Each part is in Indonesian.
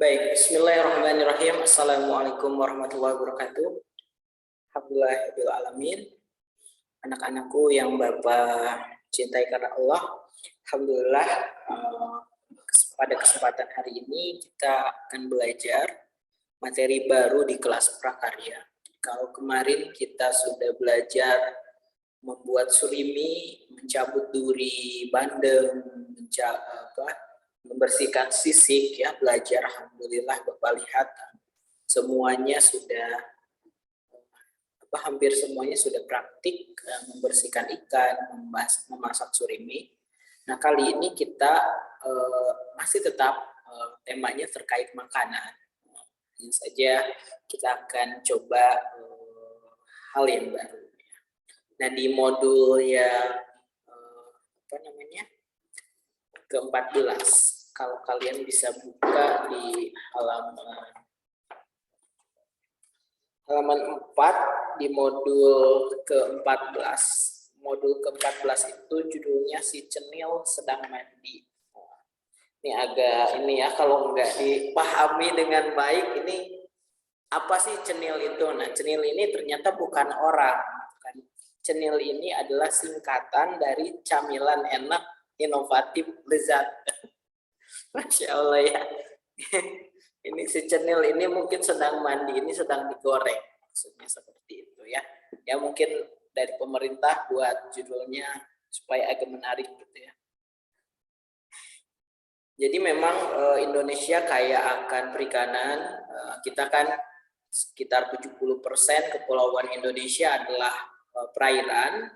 Baik, bismillahirrahmanirrahim. Assalamualaikum warahmatullahi wabarakatuh. Alhamdulillahirrahmanirrahim. Anak-anakku yang Bapak cintai karena Allah, Alhamdulillah pada kesempatan hari ini kita akan belajar materi baru di kelas prakarya. Kalau kemarin kita sudah belajar membuat surimi, mencabut duri, bandeng, membersihkan sisik, ya, belajar. Alhamdulillah Bapak lihat semuanya sudah hampir semuanya sudah praktik membersihkan ikan, memasak surimi. Nah, kali ini kita masih tetap temanya terkait makanan. Hanya saja kita akan coba hal yang baru. Nah, di modul yang ke-14, kalau kalian bisa buka di halaman 4 di modul ke-14. Modul ke-14 itu judulnya si Cenil sedang mandi. Ini agak ya, kalau nggak dipahami dengan baik, ini apa sih cenil itu? Nah, cenil ini ternyata bukan orang. Cenil ini adalah singkatan dari camilan enak, inovatif, lezat. Masya Allah ya. Ini si cenil ini mungkin sedang mandi, ini sedang digoreng. Maksudnya seperti itu ya. Ya mungkin dari pemerintah buat judulnya supaya agak menarik gitu ya. Jadi memang Indonesia kaya akan perikanan. Kita kan sekitar 70% kepulauan Indonesia adalah perairan.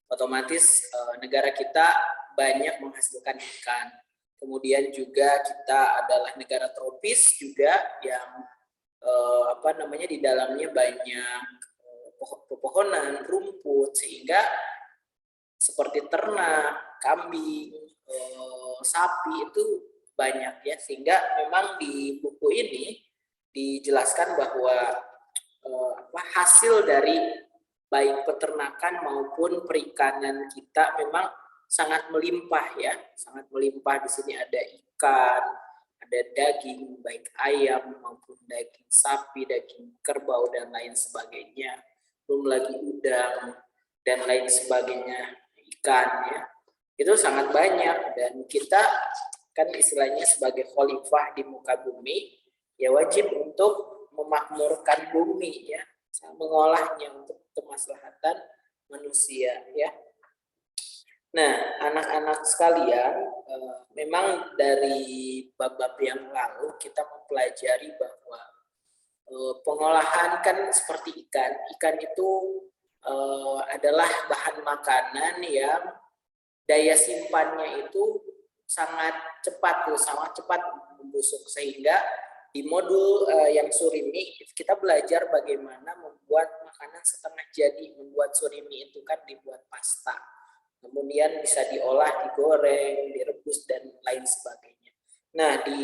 Otomatis negara kita banyak menghasilkan ikan. Kemudian juga kita adalah negara tropis juga yang di dalamnya banyak pepohonan, rumput, sehingga seperti ternak, kambing, sapi itu banyak ya, sehingga memang di buku ini dijelaskan bahwa hasil dari baik peternakan maupun perikanan kita memang sangat melimpah ya, sangat melimpah. Di sini ada ikan, ada daging, baik ayam maupun daging sapi, daging kerbau dan lain sebagainya. Belum lagi udang dan lain sebagainya, ikan ya. Itu sangat banyak, dan kita kan istilahnya sebagai khalifah di muka bumi, ya wajib untuk memakmurkan bumi ya, mengolahnya untuk kemaslahatan manusia ya. Nah, anak-anak sekalian, memang dari bab-bab yang lalu kita mempelajari bahwa pengolahan kan seperti ikan. Ikan itu adalah bahan makanan yang daya simpannya itu sangat cepat membusuk, sehingga di modul yang surimi kita belajar bagaimana membuat makanan setengah jadi. Membuat surimi itu kan dibuat pasta, kemudian bisa diolah, digoreng, direbus dan lain sebagainya. Nah, di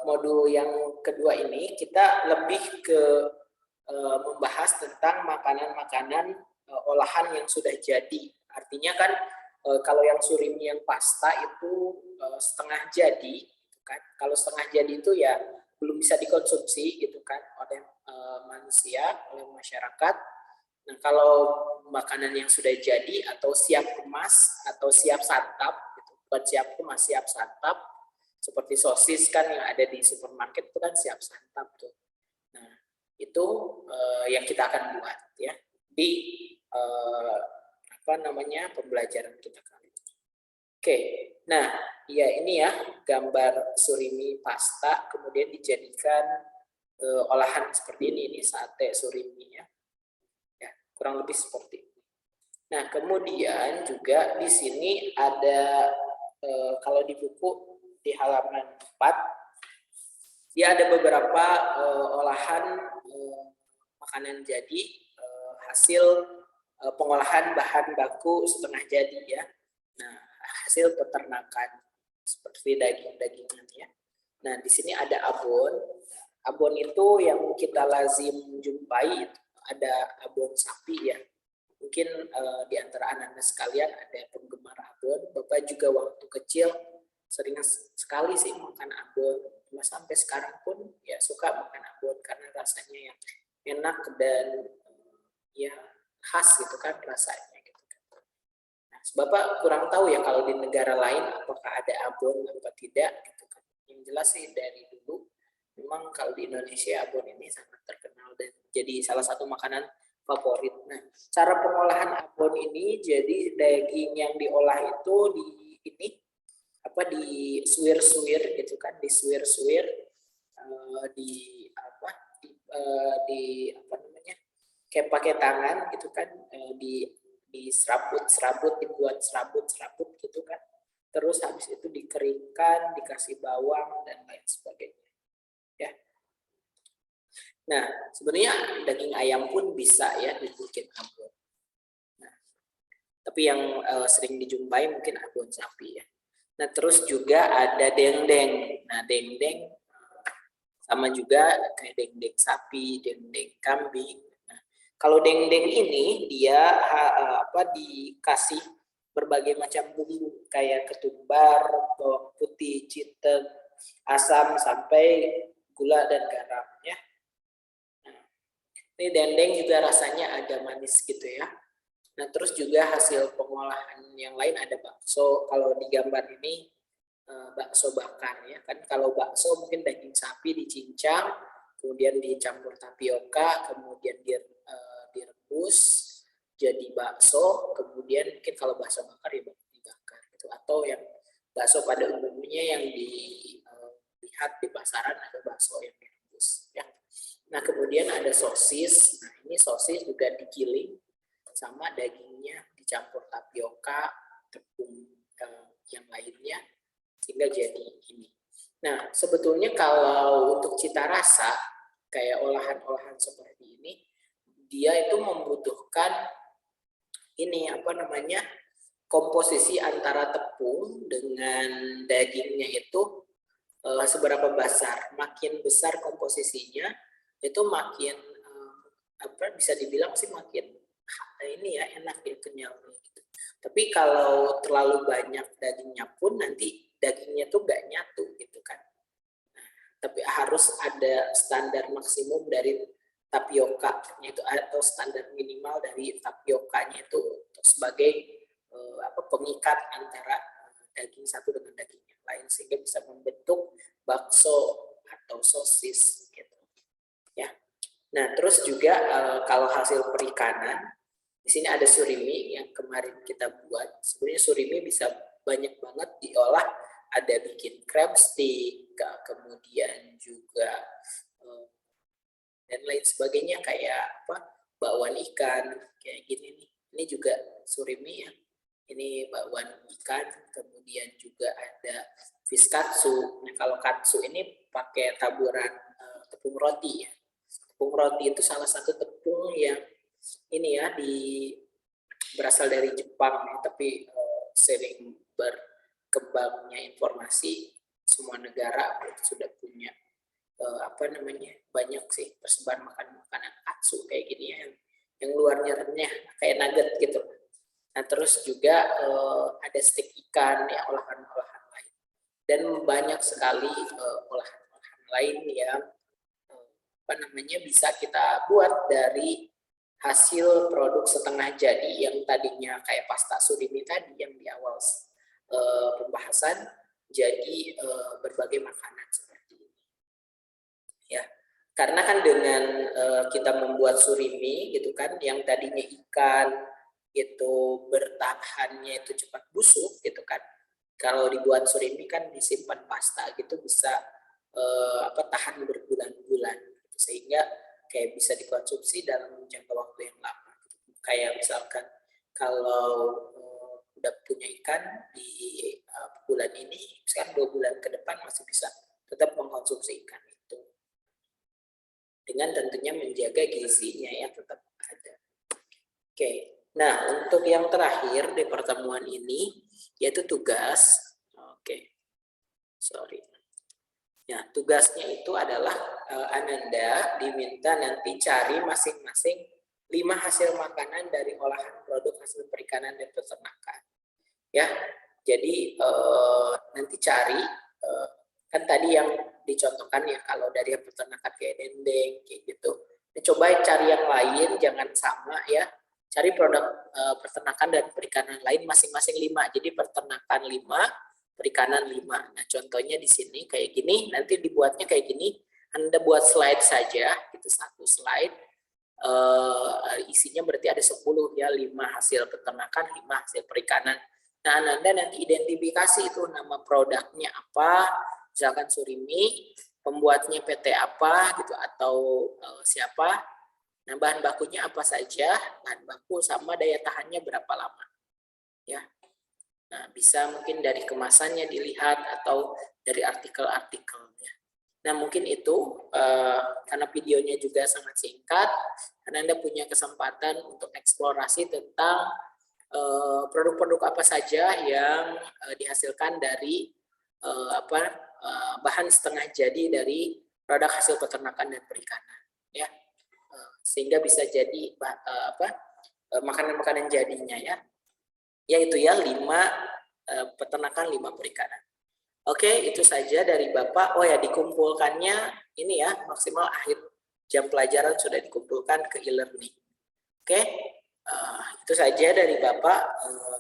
modul yang kedua ini kita lebih ke membahas tentang makanan-makanan olahan yang sudah jadi. Artinya kan kalau yang surimi yang pasta itu setengah jadi, gitu kan. Kalau setengah jadi itu ya belum bisa dikonsumsi gitu kan oleh manusia, oleh masyarakat. Nah, kalau makanan yang sudah jadi atau siap kemas atau siap santap, gitu. Bukan siap kemas, siap santap, seperti sosis kan yang ada di supermarket itu kan siap santap tuh. Nah, itu yang kita akan buat ya di pembelajaran kita kali ini. Oke, nah ya ini ya gambar surimi pasta, kemudian dijadikan olahan seperti ini sate surimi ya. Kurang lebih seperti itu. Nah, kemudian juga di sini ada kalau di buku di halaman 4 dia ada beberapa olahan makanan jadi hasil pengolahan bahan baku setengah jadi ya. Nah, hasil peternakan seperti daging-dagingan ya. Nah, di sini ada abon. Abon itu yang kita lazim jumpai itu ada abon sapi ya. Mungkin di antara anak-anak sekalian ada penggemar abon. Bapak juga waktu kecil sering sekali sih makan abon, sampai sekarang pun ya suka makan abon karena rasanya yang enak dan ya khas gitu kan rasanya gitu. Nah, Bapak kurang tahu ya kalau di negara lain apakah ada abon atau tidak gitu kan. Yang jelas sih dari dulu memang kalau di Indonesia abon ini sangat terkenal dan jadi salah satu makanan favorit. Nah, cara pengolahan abon ini jadi daging yang diolah itu di suwir-suwir gitu kan, di suwir-suwir di apa namanya, kayak pakai tangan gitu kan, di serabut dibuat serabut gitu kan, terus habis itu dikeringkan, dikasih bawang dan lain sebagainya ya. Nah, sebenarnya daging ayam pun bisa ya dibikin abon. Nah, tapi yang sering dijumpai mungkin abon sapi ya. Nah, terus juga ada dendeng. Nah, dendeng sama juga kayak dendeng sapi, dendeng kambing. Nah, kalau dendeng ini dia dikasih berbagai macam bumbu kayak ketumbar, bawang putih, jinten, asam sampai gula dan garam ya. Nah, ini dendeng juga rasanya agak manis gitu ya. Nah, terus juga hasil pengolahan yang lain ada bakso. Kalau di gambar ini bakso bakar ya kan. Kalau bakso mungkin daging sapi dicincang, kemudian dicampur tapioka, kemudian direbus jadi bakso, kemudian mungkin kalau bakso bakar ya dibakar gitu. Atau yang bakso pada umumnya yang dilihat di pasaran ada bakso yang direbus ya. Nah, kemudian ada sosis. Nah, ini sosis juga digiling sama dagingnya dicampur tapioka, tepung yang lainnya sehingga jadi ini. Nah, sebetulnya kalau untuk cita rasa kayak olahan-olahan seperti ini, dia itu membutuhkan ini komposisi antara tepung dengan dagingnya itu seberapa besar. Makin besar komposisinya itu makin bisa dibilang sih makin ini ya enak ya, kenyal gitu. Tapi kalau terlalu banyak dagingnya pun nanti dagingnya tuh gak nyatu gitu kan. Nah, tapi harus ada standar maksimum dari tapioka itu atau standar minimal dari tapiokanya itu sebagai pengikat antara daging satu dengan daging yang lain sehingga bisa membentuk bakso atau sosis gitu ya. Nah, terus juga kalau hasil perikanan di sini ada surimi yang kemarin kita buat. Sebenarnya surimi bisa banyak banget diolah. Ada bikin crab stick, kemudian juga dan lain sebagainya kayak bakwan ikan kayak gini nih. Ini juga surimi ya. Ini bakwan ikan, kemudian juga ada fish katsu. Nah, kalau katsu ini pakai taburan tepung roti ya. Tepung roti itu salah satu tepung yang ini ya berasal dari Jepang ya, tapi sering berkembangnya informasi semua negara itu sudah punya banyak sih tersebar makanan katsu kayak gini ya, yang luarnya renyah kayak nugget gitu. Nah, terus juga ada stik ikan ya, olahan-olahan lain dan banyak sekali olahan-olahan lain yang bisa kita buat dari hasil produk setengah jadi yang tadinya kayak pasta surimi tadi yang di awal pembahasan jadi berbagai makanan seperti ini ya. Karena kan dengan kita membuat surimi gitu kan yang tadinya ikan itu bertahannya itu cepat busuk gitu kan, kalau dibuat surimi kan disimpan pasta gitu bisa tahan berbulan-bulan gitu, sehingga kayak bisa dikonsumsi dalam jangka waktu yang lama. Kayak misalkan kalau udah punya ikan di bulan ini, misalkan 2 bulan ke depan masih bisa tetap mengkonsumsi ikan itu. Dengan tentunya menjaga gizinya ya tetap ada. Oke, nah untuk yang terakhir di pertemuan ini yaitu tugas. Oke, sorry. Ya, tugasnya itu adalah Ananda diminta nanti cari masing-masing 5 hasil makanan dari olahan produk hasil perikanan dan peternakan. Ya, jadi nanti cari kan tadi yang dicontohkan ya kalau dari peternakan kayak dendeng kayak gitu. Coba cari yang lain, jangan sama ya. Cari produk peternakan dan perikanan lain masing-masing 5. Jadi peternakan 5, perikanan 5. Nah, contohnya di sini kayak gini, nanti dibuatnya kayak gini. Anda buat slide saja, gitu satu slide. Isinya berarti ada 10 ya, 5 hasil peternakan, 5 hasil perikanan. Nah, Anda nanti identifikasi itu nama produknya apa, misalkan Surimi, pembuatnya PT apa gitu atau siapa. Nah, bahan bakunya apa saja, bahan baku sama daya tahannya berapa lama. Ya. Nah, bisa mungkin dari kemasannya dilihat atau dari artikel-artikelnya. Nah, mungkin itu karena videonya juga sangat singkat, karena Anda punya kesempatan untuk eksplorasi tentang produk-produk apa saja yang dihasilkan dari bahan setengah jadi dari produk hasil peternakan dan perikanan, ya, sehingga bisa jadi makanan-makanan jadinya ya, yaitu ya 5 peternakan 5 perikanan. Oke, itu saja dari Bapak. Oh ya, dikumpulkannya ini ya, maksimal akhir jam pelajaran sudah dikumpulkan ke e-learning. Oke, itu saja dari Bapak.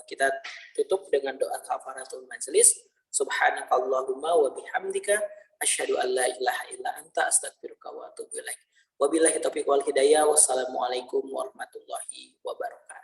Kita tutup dengan doa kafaratul majelis. Subhanakallahumma wa bihamdika asyhadu an la ilaha illa anta astaghfiruka wa atubu ilaik. Wabillahi taufiq wal hidayah. Wassalamualaikum warahmatullahi wabarakatuh.